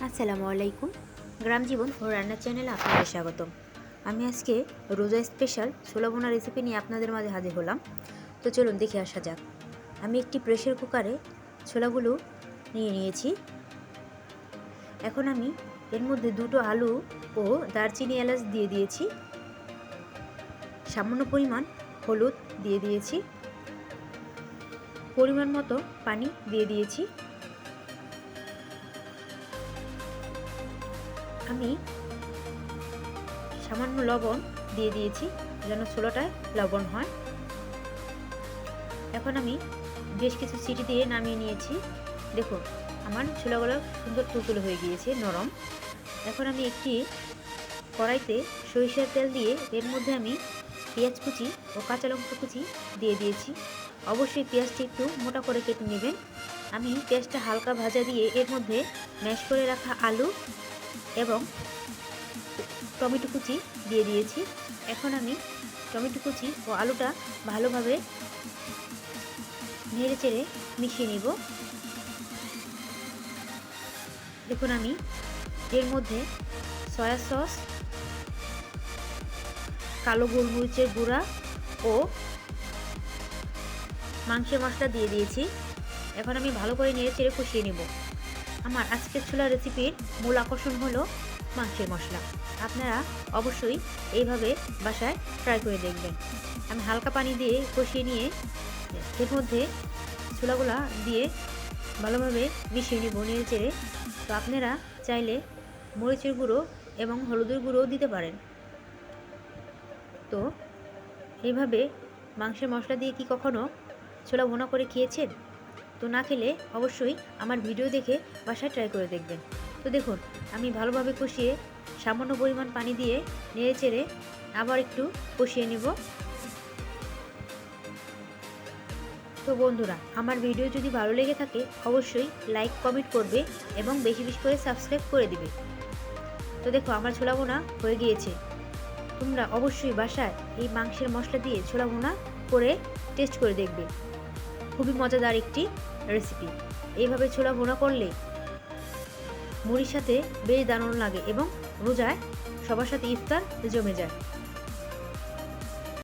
আসসালামু আলাইকুম। গ্রাম জীবন ও রান্নার চ্যানেলে আপনাদের স্বাগতম। আমি আজকে রোজা স্পেশাল ছোলা ভুনা রেসিপি নিয়ে আপনাদের মাঝে হাজির হলাম। তো চলুন দেখে আসা যাক। আমি একটি প্রেসার কুকারে ছোলাগুলো নিয়ে নিয়েছি। এখন আমি এর মধ্যে দুটো আলু ও দারচিনি এলাচ দিয়ে দিয়েছি। সামান্য পরিমাণ হলুদ দিয়ে দিয়েছি। পরিমাণ মতো পানি দিয়ে দিয়েছি। আমি সামান্য লবণ দিয়ে দিয়েছি যেন ছোলাটায় লবণ হয়। এখন আমি বেশ কিছু সিটি দিয়ে নামিয়ে নিয়েছি। দেখুন আমার ছোলাগুলো সুন্দর তুলতুলে হয়ে গিয়েছে, নরম। এখন আমি একটি কড়াইতে সরিষার তেল দিয়ে এর মধ্যে আমি পেঁয়াজ কুচি ও কাঁচা লঙ্কা কুচি দিয়ে দিয়েছি। অবশ্যই পেঁয়াজটি একটু মোটা করে কেটে নেবেন। আমি পেঁয়াজটা হালকা ভাজা দিয়ে এর মধ্যে ম্যাশ করে রাখা আলু এবং টমেটো কুচি দিয়ে দিয়েছি। এখন আমি টমেটো কুচি ও আলুটা ভালোভাবে নেড়ে চেড়ে মিশিয়ে নিব। দেখুন আমি এর মধ্যে সয়া সস, কালো গোলমরিচের গুঁড়া ও মাংসের মশলা দিয়ে দিয়েছি। এখন আমি ভালো করে নেড়ে চেড়ে কষিয়ে নেব। আমার আজকের ছোলা রেসিপির মূল আকর্ষণ হলো মাংসের মশলা। আপনারা অবশ্যই এইভাবে বাসায় ট্রাই করে দেখবেন। আমি হালকা পানি দিয়ে কষিয়ে নিয়ে এর মধ্যে ছোলাগুলা দিয়ে ভালোভাবে মিশিয়ে নেব নেড়ে চেড়ে। তো আপনারা চাইলে মরিচের গুঁড়ো এবং হলুদের গুঁড়োও দিতে পারেন। তো এইভাবে মাংসের মশলা দিয়ে কি কখনো ছোলা ভুনা করে খেয়েছেন? তো না খেলে অবশ্যই আমার ভিডিও দেখে বাসায় ট্রাই করে দেখবেন। তো দেখুন আমি ভালোভাবে কষিয়ে সামান্য পরিমাণ পানি দিয়ে নেড়ে চেড়ে আবার একটু কষিয়ে নেব। তো বন্ধুরা, আমার ভিডিও যদি ভালো লেগে থাকে অবশ্যই লাইক কমেন্ট করবে এবং বেশি বেশি করে সাবস্ক্রাইব করে দিবে। তো দেখো আমার ছোলা ভুনা হয়ে গিয়েছে। তোমরা অবশ্যই বাসায় এই মাংসের মশলা দিয়ে ছোলা ভুনা করে টেস্ট করে দেখবে। খুবই মজাদার একটি রেসিপি। এইভাবে ছোলা ভুনা করলে মুড়ির সাথে বেশ দারুণ লাগে এবং রোজায় সবার সাথে ইফতার জমে যায়।